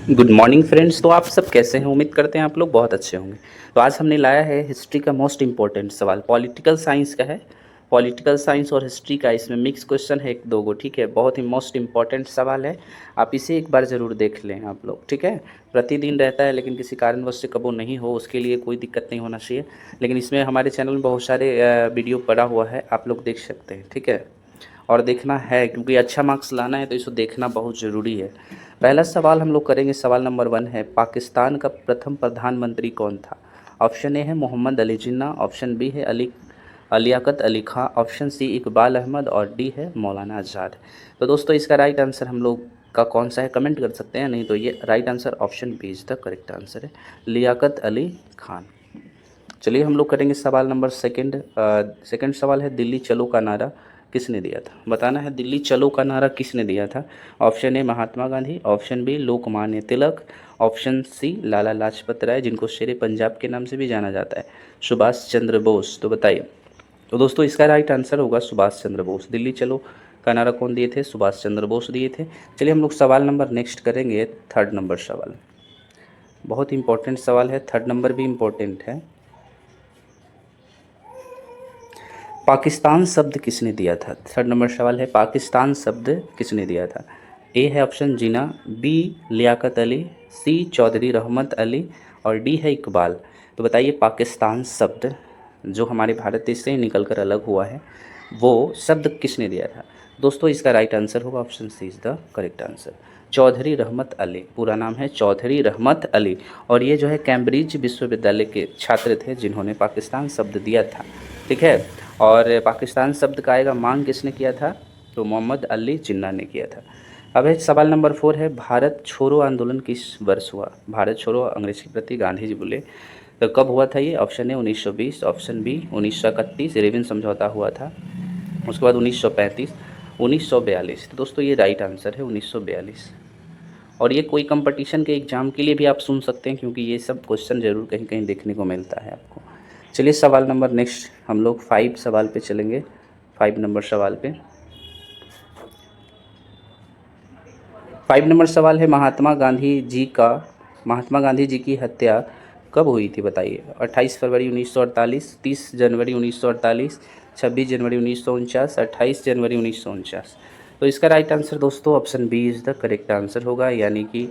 Good morning friends. तो आप सब कैसे हैं? उम्मीद करते हैं आप लोग बहुत अच्छे होंगे। तो आज हमने लाया है हिस्ट्री का मोस्ट इम्पोर्टेंट सवाल, पॉलिटिकल साइंस का है। पॉलिटिकल साइंस और हिस्ट्री का इसमें मिक्स क्वेश्चन है, एक दो गो, ठीक है। बहुत ही मोस्ट इम्पोर्टेंट सवाल है, आप इसे एक बार ज़रूर देख लें आप लोग, ठीक है। प्रतिदिन रहता है लेकिन किसी कारणवश से कबो नहीं हो, उसके लिए कोई दिक्कत नहीं होना चाहिए। लेकिन इसमें हमारे चैनल में बहुत सारे वीडियो पड़ा हुआ है, आप लोग देख सकते हैं, ठीक है। और देखना है क्योंकि अच्छा मार्क्स लाना है तो इसको देखना बहुत ज़रूरी है। पहला सवाल हम लोग करेंगे, सवाल नंबर 1 है, पाकिस्तान का प्रथम प्रधानमंत्री कौन था? ऑप्शन ए है मोहम्मद अली जिन्ना, ऑप्शन बी है लियाकत अली खां, ऑप्शन सी इकबाल अहमद और डी है मौलाना आज़ाद। तो दोस्तों इसका राइट आंसर हम लोग का कौन सा है कमेंट कर सकते हैं, नहीं तो ये right answer option B is the correct answer है, लियाकत अली खान। चलिए हम लोग करेंगे सवाल नंबर सेकंड सवाल है, दिल्ली चलो का नारा किसने दिया था? बताना है दिल्ली चलो का नारा किसने दिया था। Option A Mahatma Gandhi, option B Lokmanya Tilak, option C Lala Lajpat Rai, जिनको शेरे पंजाब के नाम से भी जाना जाता है, सुभाष चंद्र बोस। तो बताइए। तो दोस्तों इसका राइट आंसर होगा सुभाष चंद्र बोस। दिल्ली चलो का नारा कौन दिए थे? सुभाष चंद्र बोस दिए थे। चलिए हम लोग सवाल नंबर नेक्स्ट करेंगे, थर्ड नंबर सवाल। बहुत इंपॉर्टेंट सवाल है, थर्ड नंबर भी इम्पोर्टेंट है। पाकिस्तान शब्द किसने दिया था? थर्ड नंबर सवाल है, पाकिस्तान शब्द किसने दिया था? ए है ऑप्शन जिना, बी लियाकत अली, सी चौधरी रहमत अली और डी है इकबाल। तो बताइए पाकिस्तान शब्द जो हमारे भारत देश से निकल कर अलग हुआ है, वो शब्द किसने दिया था? दोस्तों इसका राइट आंसर होगा option C is the correct answer, Chaudhry Rahmat Ali. पूरा नाम है चौधरी रहमत अली और ये जो है कैम्ब्रिज विश्वविद्यालय के छात्र थे जिन्होंने पाकिस्तान शब्द दिया था, ठीक है। और पाकिस्तान शब्द का आएगा मांग किसने किया था? तो मोहम्मद अली जिन्ना ने किया था। अब है सवाल नंबर 4 है, भारत छोड़ो आंदोलन किस वर्ष हुआ? भारत छोड़ो अंग्रेज के प्रति गांधी जी बोले, तो कब हुआ था ये? ऑप्शन ए 1920, ऑप्शन बी 1931, रेविन समझौता हुआ था, उसके बाद 1935, 1942। तो दोस्तों ये राइट आंसर है 1942। और ये कोई कंपटीशन के एग्ज़ाम के लिए भी आप सुन सकते हैं क्योंकि ये सब क्वेश्चन ज़रूर कहीं कहीं देखने को मिलता है आपको। चलिए सवाल नंबर नेक्स्ट हम लोग 5 सवाल पे चलेंगे, 5 नंबर सवाल पे। 5 नंबर सवाल है, महात्मा गांधी जी की हत्या कब हुई थी? बताइए। 28 फरवरी 1948, 30 जनवरी 1948, 26 जनवरी 1949, 28 जनवरी 1949। तो इसका राइट आंसर दोस्तों option B is the correct answer होगा, यानी कि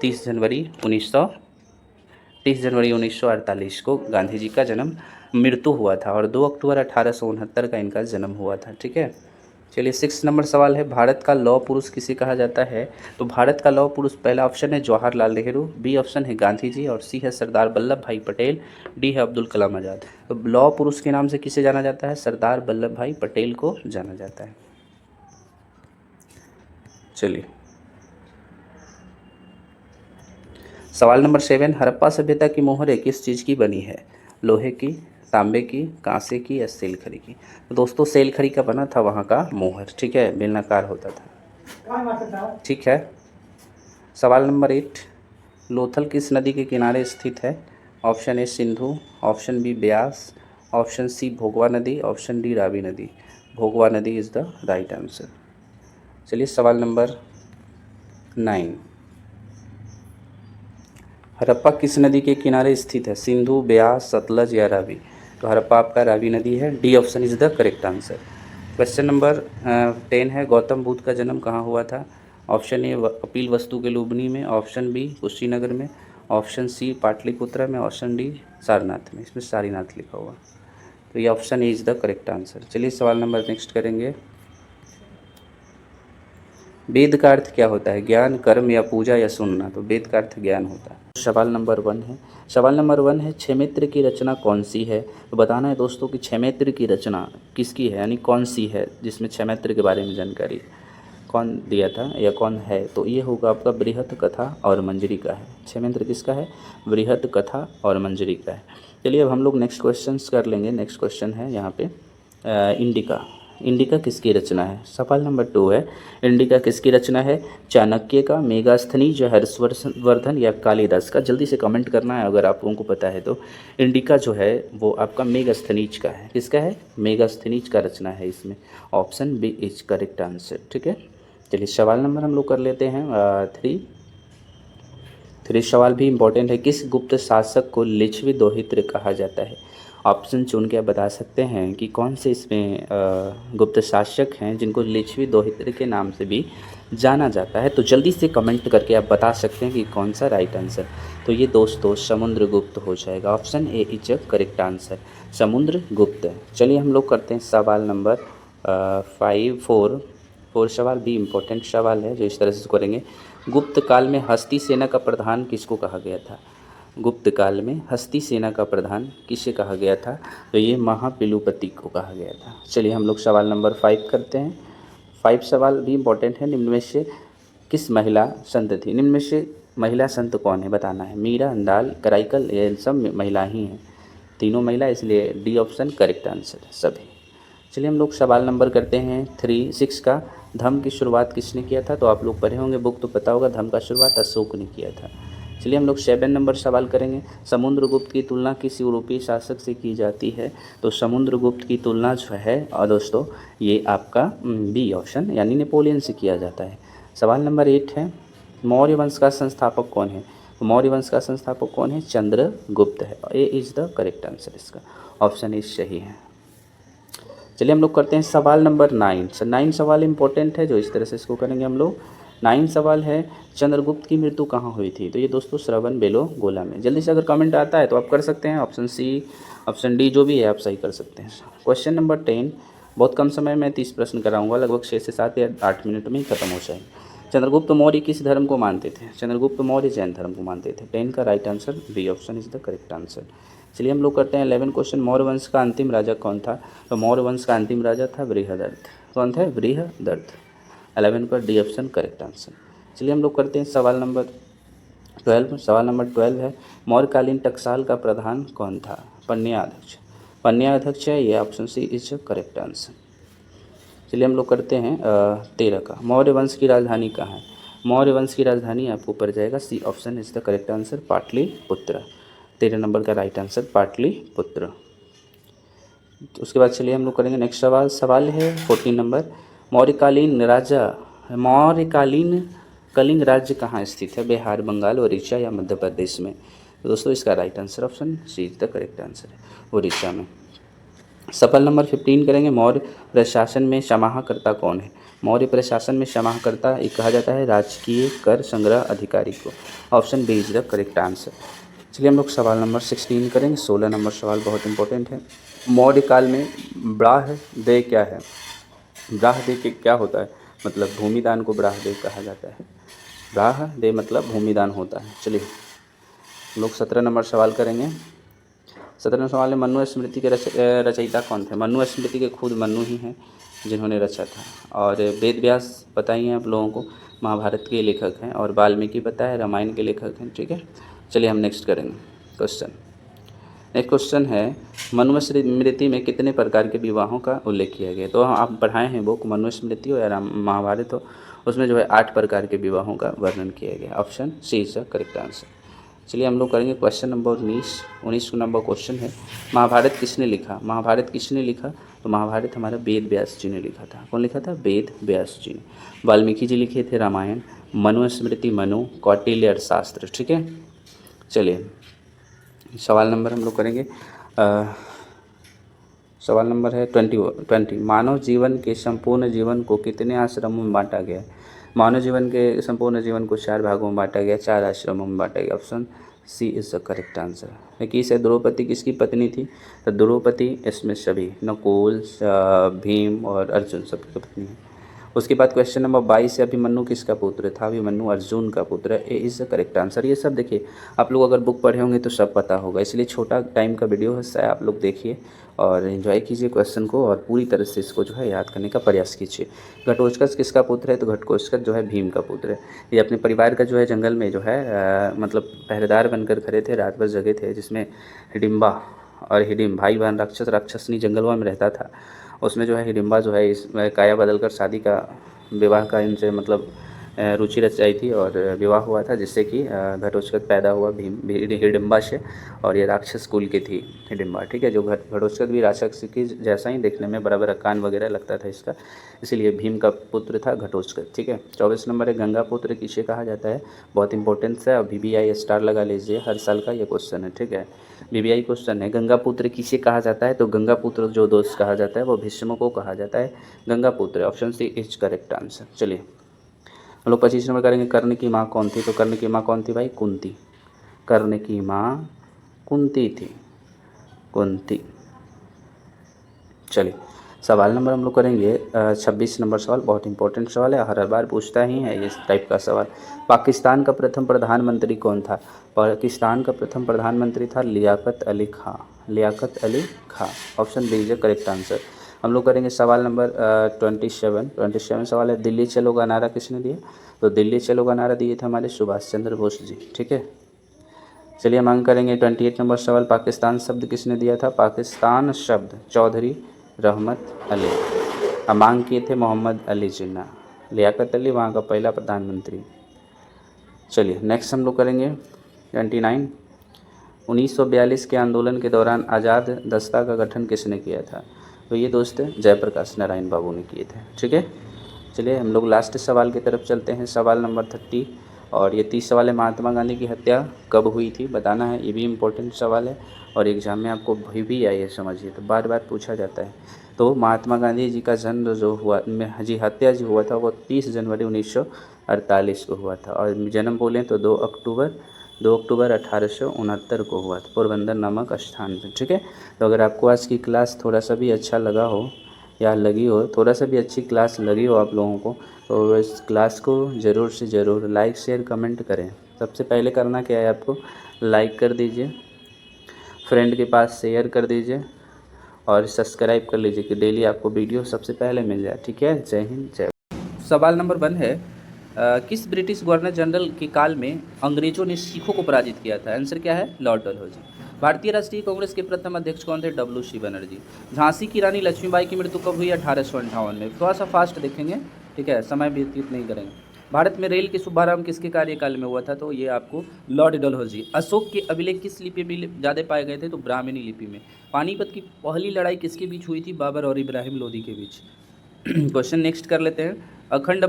30 जनवरी 1948 को गांधी जी का मृत्यु हुआ था और 2 अक्टूबर 1869 का इनका जन्म हुआ था, ठीक है। चलिए 6 नंबर सवाल है, भारत का लौह पुरुष किसे कहा जाता है? तो भारत का लौह पुरुष पहला ऑप्शन है जवाहरलाल नेहरू, बी ऑप्शन है गांधी जी और सी है सरदार वल्लभ भाई पटेल, डी है अब्दुल कलाम आज़ाद। तो लौह पुरुष के नाम से किसे जाना जाता है? सरदार वल्लभ भाई पटेल को जाना जाता है। चलिए सवाल नंबर 7, हड़प्पा सभ्यता की मोहरें किस चीज़ की बनी है? लोहे की, तांबे की, कांसे की या सेलखड़ी की? तो दोस्तों सेलखड़ी का बना था वहाँ का मोहर, ठीक है, बेलनाकार होता था, ठीक है। सवाल नंबर 8, लोथल किस नदी के किनारे स्थित है? Option A Sindhu, option B Beas, option C Bhogava नदी, ऑप्शन डी रावी नदी। भोगवा नदी इज़ द राइट आंसर। चलिए सवाल नंबर 9, हड़प्पा किस नदी के किनारे स्थित है? सिंधु, ब्यास, सतलज या रावी? तो हड़प्पा आपका रावी नदी है, D option is the correct answer. Question number 10 है, गौतम बुद्ध का जन्म कहाँ हुआ था? ऑप्शन ए कपिल वस्तु के लुम्बिनी में, ऑप्शन बी कुशीनगर में, ऑप्शन सी पाटलिपुत्रा में, ऑप्शन डी सारनाथ में। इसमें सारीनाथ लिखा हुआ, तो ये option A is the correct answer. चलिए सवाल नंबर नेक्स्ट करेंगे, वेद का अर्थ क्या होता है? ज्ञान, कर्म या पूजा या सुनना? तो वेद का अर्थ ज्ञान होता है। सवाल नंबर 1 है, सवाल नंबर 1 है, क्षेमित्र की रचना कौन सी है? तो बताना है दोस्तों कि क्षेमित्र की रचना किसकी है, यानी कौन सी है जिसमें क्षेमित्र के बारे में जानकारी कौन दिया था या कौन है? तो ये होगा आपका बृहत कथा और मंजरी का है। क्षेमित्र किसका है? बृहत कथा और मंजरी का है। चलिए अब हम लोग नेक्स्ट क्वेश्चन कर लेंगे। नेक्स्ट क्वेश्चन है यहाँ पे इंडिका। इंडिका किसकी रचना है? सवाल नंबर 2 है, इंडिका किसकी रचना है? चाणक्य का, मेगास्थनीज, हर्षवर्धन या कालिदास का? जल्दी से कमेंट करना है अगर आप लोगों को पता है तो। इंडिका जो है वो आपका मेगास्थनीज का है। किसका है? मेगास्थनीज का रचना है इसमें, option B is correct answer, ठीक है। चलिए सवाल नंबर हम लोग कर लेते हैं 3। फिर इस सवाल भी इम्पोर्टेंट है, किस गुप्त शासक को लिच्छवी दोहित्र कहा जाता है? ऑप्शन चुन के आप बता सकते हैं कि कौन से इसमें गुप्त शासक हैं जिनको लिच्छवी दोहित्र के नाम से भी जाना जाता है। तो जल्दी से कमेंट करके आप बता सकते हैं कि कौन सा राइट आंसर। तो ये दोस्तों समुद्रगुप्त हो जाएगा, option A is correct answer, Samudragupta. चलिए हम लोग करते हैं सवाल नंबर 4 सवाल भी इम्पोर्टेंट सवाल है जो इस तरह से करेंगे। गुप्त काल में हस्ती सेना का प्रधान किसको कहा गया था? गुप्त काल में हस्ती सेना का प्रधान किसे कहा गया था? तो ये महापिलुपति को कहा गया था। चलिए हम लोग सवाल नंबर 5 करते हैं। 5 सवाल भी इम्पोर्टेंट है। निम्न में से किस महिला संत थी? निम्न में से महिला संत कौन है बताना है। मीरा, अंदाल, कराईकल, ये सब महिला ही हैं, तीनों महिला, इसलिए डी ऑप्शन करेक्ट आंसर है सभी। चलिए हम लोग सवाल नंबर करते हैं 6 का। धम्म की शुरुआत किसने किया था? तो आप लोग पढ़े होंगे बुक तो पता होगा, धम्म का शुरुआत अशोक ने किया था। चलिए हम लोग 7 नंबर सवाल करेंगे। समुद्रगुप्त की तुलना किस यूरोपीय शासक से की जाती है? तो समुद्रगुप्त की तुलना जो है और दोस्तों ये आपका बी ऑप्शन यानी नेपोलियन से किया जाता है। सवाल नंबर 8 है, मौर्य वंश का संस्थापक कौन है? तो मौर्य वंश का संस्थापक कौन है? चंद्रगुप्त है। ए इज द करेक्ट आंसर, इसका ऑप्शन इज सही है। चलिए हम लोग करते हैं सवाल नंबर 9। 9 सवाल इंपॉर्टेंट है जो इस तरह से इसको करेंगे हम लोग। 9 सवाल है, चंद्रगुप्त की मृत्यु कहाँ हुई थी? तो ये दोस्तों श्रवण बेलोगोला में। जल्दी से अगर कमेंट आता है तो आप कर सकते हैं, ऑप्शन सी, ऑप्शन डी जो भी है आप सही कर सकते हैं। क्वेश्चन नंबर 10, बहुत कम समय में 30 प्रश्न कराऊंगा, लगभग 6 से 7 या 8 मिनट में ही खत्म हो जाएंगे। चंद्रगुप्त मौर्य किस धर्म को मानते थे? चंद्रगुप्त मौर्य जैन धर्म को मानते थे। 10 का right answer B option is the correct answer. चलिए हम लोग करते हैं 11 क्वेश्चन। मौर्य वंश का अंतिम राजा कौन था? तो मौर्य वंश का अंतिम राजा था बृहदर्थ। कौन था? बृहदर्थ। 11 का डी ऑप्शन करेक्ट आंसर। चलिए हम लोग करते हैं सवाल नंबर 12। सवाल नंबर 12 है, मौर्यकालीन टकसाल का प्रधान कौन था? पन्याध्यक्ष। पन्याध्यक्ष है, ये option C is correct answer. चलिए हम लोग करते हैं 13 का। मौर्य वंश की राजधानी कहाँ है? मौर्य वंश की राजधानी आपको पड़ जाएगा, C option is the correct answer, Pataliputra. 13 number का राइट आंसर पाटलिपुत्र। तो उसके बाद चलिए हम लोग करेंगे नेक्स्ट सवाल। सवाल है 14 नंबर, मौर्यकालीन कलिंग राज्य कहाँ स्थित है? बिहार, बंगाल, उड़ीसा या मध्य प्रदेश में? तो दोस्तों इसका right answer option C is the correct answer है, उड़ीसा में। सवाल नंबर 15 करेंगे, मौर्य प्रशासन में समाहर्ता कौन है? मौर्य प्रशासन में समाहर्ता एक कहा जाता है राजकीय कर संग्रह अधिकारी को। Option B is the correct answer. चलिए हम लोग सवाल नंबर 16 करेंगे। 16 नंबर सवाल बहुत इंपॉर्टेंट है। मौर्य काल में ब्राह्मदेय क्या है? ब्राह्मदेय क्या होता है? मतलब भूमिदान को ब्राह्मदेय कहा जाता है। ब्राह्मदेय मतलब भूमिदान होता है। चलिए हम लोग 17 नंबर सवाल करेंगे। 17 सवाल में मनुस्मृति के रचयिता कौन थे? मनुस्मृति के खुद मनु ही हैं जिन्होंने रचा था। और वेद व्यास पता ही है आप लोगों को, महाभारत के लेखक हैं। और वाल्मीकि पता है, रामायण के लेखक हैं। ठीक है, चलिए हम नेक्स्ट करेंगे क्वेश्चन। नेक्स्ट क्वेश्चन है, मनुस्मृति में कितने प्रकार के विवाहों का उल्लेख किया गया? तो आप पढ़ाए हैं बुक, मनुस्मृति हो या महाभारत हो, उसमें जो है 8 प्रकार के विवाहों का वर्णन किया गया। Option C is the correct answer. चलिए हम लोग करेंगे क्वेश्चन नंबर 19 नंबर क्वेश्चन है, महाभारत किसने लिखा? महाभारत किसने लिखा? तो महाभारत हमारा वेद व्यास जी ने लिखा था। कौन लिखा था? वेद व्यास जी ने। वाल्मीकि जी लिखे थे रामायण, मनुस्मृति मनु, कौटिल्य अर्थशास्त्र। ठीक है, चलिए सवाल नंबर हम लोग करेंगे सवाल नंबर है 20। मानव जीवन के संपूर्ण जीवन को कितने आश्रमों में बांटा गया है? मानव जीवन के संपूर्ण जीवन को 4 भागों में बांटा गया, 4 आश्रमों में बांटा गया। Option C is the correct answer. देखिए इसे द्रौपदी किसकी पत्नी थी? तो द्रौपदी इसमें सभी नकुल, भीम और अर्जुन सबकी पत्नी है। उसके बाद क्वेश्चन नंबर 22 है, अभिमन्यु किसका पुत्र था? अभिमन्यु अर्जुन का पुत्र है। A is the correct answer. ये सब देखिए आप लोग अगर बुक पढ़े होंगे तो सब पता होगा, इसलिए छोटा टाइम का वीडियो है, आप लोग देखिए और एंजॉय कीजिए क्वेश्चन को और पूरी तरह से इसको जो है याद करने का प्रयास कीजिए। घटोत्कच किसका पुत्र है? तो घटोत्कच जो है भीम का पुत्र है। ये अपने परिवार का जो है जंगल में जो है मतलब पहरेदार बनकर खड़े थे, रात भर जगे थे, जिसमें हिडिम्बा और हिडिम्ब भाई बहन राक्षसनी जंगलों में रहता था। उसमें जो है हिडिम्बा जो है इस काया बदल कर शादी का विवाह का इनसे मतलब रुचि रचाई थी और विवाह हुआ था, जिससे कि घटोत्कच पैदा हुआ हिडिंबा से, और ये राक्षस कुल की थी हिडिंबा, ठीक है। जो घटोत्कच भी राक्षस की जैसा ही देखने में, बड़ा कान वगैरह लगता था इसका, इसीलिए भीम का पुत्र था घटोत्कच, ठीक है। 24 नंबर है, गंगा पुत्र किसे कहा जाता है, बहुत इंपॉर्टेंस है, VBI स्टार लगा लीजिए, हर साल का ये क्वेश्चन है, ठीक है। VBI क्वेश्चन है, गंगा पुत्र किसे कहा जाता है, तो गंगा पुत्र जो दोस्त कहा जाता है वो भीष्म को कहा जाता है, गंगा पुत्र, option C is correct answer. चलिए हम लोग 25 नंबर करेंगे, कर्ण की माँ कौन थी, तो कर्ण की माँ कौन थी भाई, कुंती, कर्ण की माँ कुंती थी, कुंती। चलिए सवाल नंबर हम लोग करेंगे 26 नंबर सवाल, बहुत इंपॉर्टेंट सवाल है, हर बार पूछता ही है इस टाइप का सवाल। पाकिस्तान का प्रथम प्रधानमंत्री कौन था, पाकिस्तान का प्रथम प्रधानमंत्री था Liaquat Ali Khan, Liaquat Ali Khan, option B is correct answer. हम लोग करेंगे सवाल नंबर 27 सवाल है, दिल्ली चलो का नारा किसने दिया, तो दिल्ली चलो का नारा दिए थे हमारे सुभाष चंद्र बोस जी, ठीक है। चलिए मांग करेंगे 28 नंबर सवाल, पाकिस्तान शब्द किसने दिया था, पाकिस्तान शब्द चौधरी रहमत अली, अब मांग किए थे मोहम्मद अली जिन्ना, लियाकत अली वहाँ का पहला प्रधानमंत्री। चलिए नेक्स्ट हम लोग करेंगे 29, 1942 के आंदोलन के दौरान आज़ाद दस्ता का गठन किसने किया था, तो ये दोस्त जयप्रकाश नारायण बाबू ने किए थे, ठीक है। चलिए हम लोग लास्ट सवाल की तरफ चलते हैं, सवाल नंबर 30, और ये 30 सवाल है, महात्मा गांधी की हत्या कब हुई थी बताना है, ये भी इम्पोर्टेंट सवाल है और एग्जाम में आपको भी आई है, समझिए, तो बार बार पूछा जाता है। तो महात्मा गांधी जी का जन्म जो हुआ जी हत्या जो हुआ था वो 30 जनवरी 1948 को हुआ था, और जन्म बोलें तो 2 अक्टूबर 1869 को हुआ था, पोरबंदर नामक स्थान पर, ठीक है। तो अगर आपको आज की क्लास थोड़ा सा भी अच्छा लगा हो या लगी हो, थोड़ा सा भी अच्छी क्लास लगी हो आप लोगों को, तो इस क्लास को ज़रूर से ज़रूर लाइक शेयर कमेंट करें। सबसे पहले करना क्या है, आपको लाइक कर दीजिए, फ्रेंड के पास शेयर कर दीजिए और सब्सक्राइब कर लीजिए कि डेली आपको वीडियो सबसे पहले मिल जाए, ठीक है। जय हिंद जय। सवाल नंबर 1 है, किस ब्रिटिश गवर्नर जनरल के काल में अंग्रेजों ने सिखों को पराजित किया था, आंसर क्या है, लॉर्ड डलहौजी। भारतीय राष्ट्रीय कांग्रेस के प्रथम अध्यक्ष कौन थे, WC बनर्जी। झांसी की रानी लक्ष्मीबाई की मृत्यु कब हुई, 1858 में। थोड़ा सा फास्ट देखेंगे, ठीक है, समय व्यतीत नहीं करेंगे। भारत में रेल के शुभारंभ किसके कार्यकाल में हुआ था, तो ये आपको लॉर्ड डलहौजी। अशोक के अभिलेख किस लिपि में ज़्यादा पाए गए थे, तो ब्राह्मणी लिपि में। पानीपत की पहली लड़ाई किसके बीच हुई थी, बाबर और इब्राहिम लोदी के बीच। क्वेश्चन नेक्स्ट कर लेते हैं, अखंड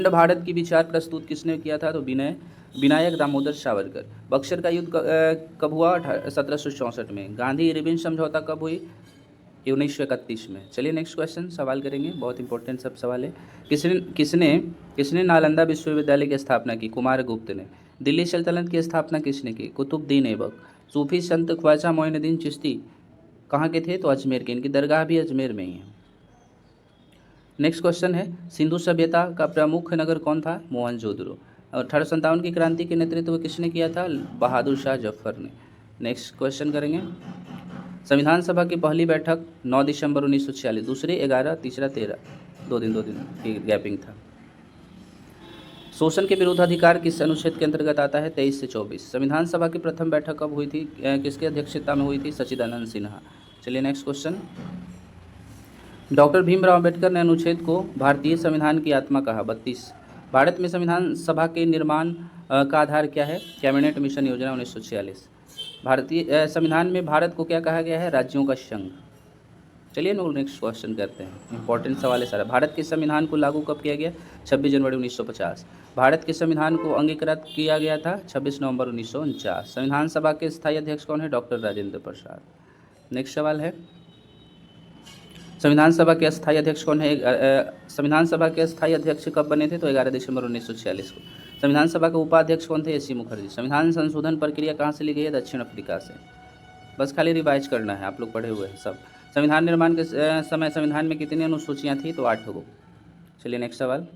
भारत की विचार प्रस्तुत किसने किया था, तो विनायक दामोदर सावरकर। बक्सर का युद्ध कब हुआ, 1764 में। गांधी इरविन समझौता कब हुई, 1931 में। चलिए नेक्स्ट क्वेश्चन सवाल करेंगे, बहुत इंपॉर्टेंट सब सवाल है। किसने नालंदा विश्वविद्यालय की स्थापना की, कुमारगुप्त ने। दिल्ली सल्तनत की स्थापना किसने की, कुतुबुद्दीन ऐबक। सूफी संत ख्वाजा मोइनुद्दीन चिश्ती कहाँ के थे, तो अजमेर के, इनकी दरगाह भी अजमेर में ही है। नेक्स्ट क्वेश्चन है, सिंधु सभ्यता का प्रमुख नगर कौन था, मोहनजोदड़ो। 1857 की क्रांति के नेतृत्व किसने किया था, बहादुर शाह जफर ने। नेक्स्ट क्वेश्चन करेंगे, संविधान सभा की पहली बैठक 9 दिसंबर 1946, दूसरी 11, तीसरा 13, दो दिन की गैपिंग था। शोषण के विरुद्ध अधिकार किस अनुच्छेद के अंतर्गत आता है, 23 से 24। संविधान सभा की प्रथम बैठक कब हुई थी, किसकी अध्यक्षता में हुई थी, सच्चिदानंद सिन्हा। चलिए next question, doctor Bhimrao Ambedkar ने अनुच्छेद को भारतीय संविधान की आत्मा कहा, 32। भारत में संविधान सभा के निर्माण का आधार क्या है, कैबिनेट मिशन योजना 1946। भारतीय संविधान में भारत को क्या कहा गया है, राज्यों का संघ। चलिए लोग नेक्स्ट क्वेश्चन करते हैं, इंपॉर्टेंट सवाल है सारा। भारत के संविधान को लागू कब किया गया, 26 जनवरी 1950। भारत के संविधान को अंगीकृत किया गया था 26 नवंबर 1949। संविधान सभा के स्थायी अध्यक्ष कौन है, डॉक्टर राजेंद्र प्रसाद। नेक्स्ट सवाल है, संविधान सभा के अस्थायी अध्यक्ष कौन है, संविधान सभा के अस्थायी अध्यक्ष कब बने थे, तो 11 दिसंबर 1946 को। संविधान सभा के उपाध्यक्ष कौन थे, AC मुखर्जी। संविधान संशोधन प्रक्रिया कहाँ से ली गई है, दक्षिण अफ्रीका से। बस खाली रिवाइज करना है, आप लोग पढ़े हुए हैं सब। संविधान निर्माण के समय संविधान में कितनी अनुसूचियाँ थी, तो 8 गो। चलिए नेक्स्ट सवाल,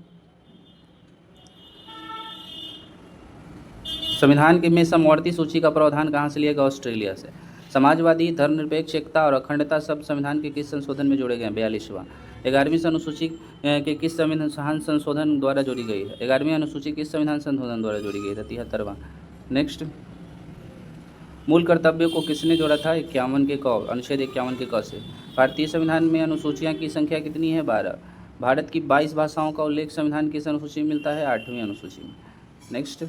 संविधान के में समवर्ती सूची का प्रावधान कहाँ से लिया गया, ऑस्ट्रेलिया से। समाजवादी, धर्मनिरपेक्ष, एकता और अखंडता सब संविधान के किस संशोधन में जोड़े गए हैं, 42वां। 11वीं अनुसूची के किस संविधान संशोधन द्वारा जोड़ी गई है, 11वीं अनुसूची किस संविधान संशोधन द्वारा जोड़ी गई है, 73वां। नेक्स्ट, मूल कर्तव्यों को किसने जोड़ा था, 51 के क, अनुच्छेद 51 के क से। भारतीय संविधान में अनुसूचियाँ की संख्या कितनी है, 12। भारत की 22 भाषाओं का उल्लेख संविधान किस अनुसूची में मिलता है? 8वीं अनुसूची में। नेक्स्ट,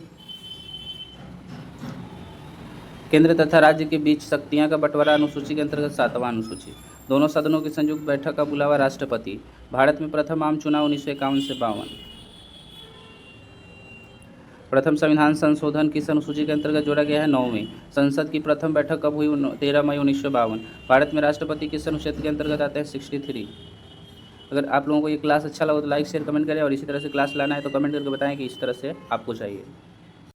केंद्र तथा राज्य के बीच शक्तियां का बंटवारा अनुसूची के अंतर्गत 7वां अनुसूची। दोनों सदनों की संयुक्त बैठक का बुलावा राष्ट्रपति। भारत में प्रथम आम चुनाव 1951 से 52। प्रथम संविधान संशोधन किस अनुसूची के अंतर्गत जोड़ा गया है? 9वीं। संसद की प्रथम बैठक कब हुई? 13 मई 1952। भारत में राष्ट्रपति किस अनुच्छेद के अंतर्गत आते हैं? 63। अगर आप लोगों को ये क्लास अच्छा लगा तो लाइक शेयर कमेंट करें, और इसी तरह से क्लास लाना है तो कमेंट करके बताएं कि इस तरह से आपको चाहिए।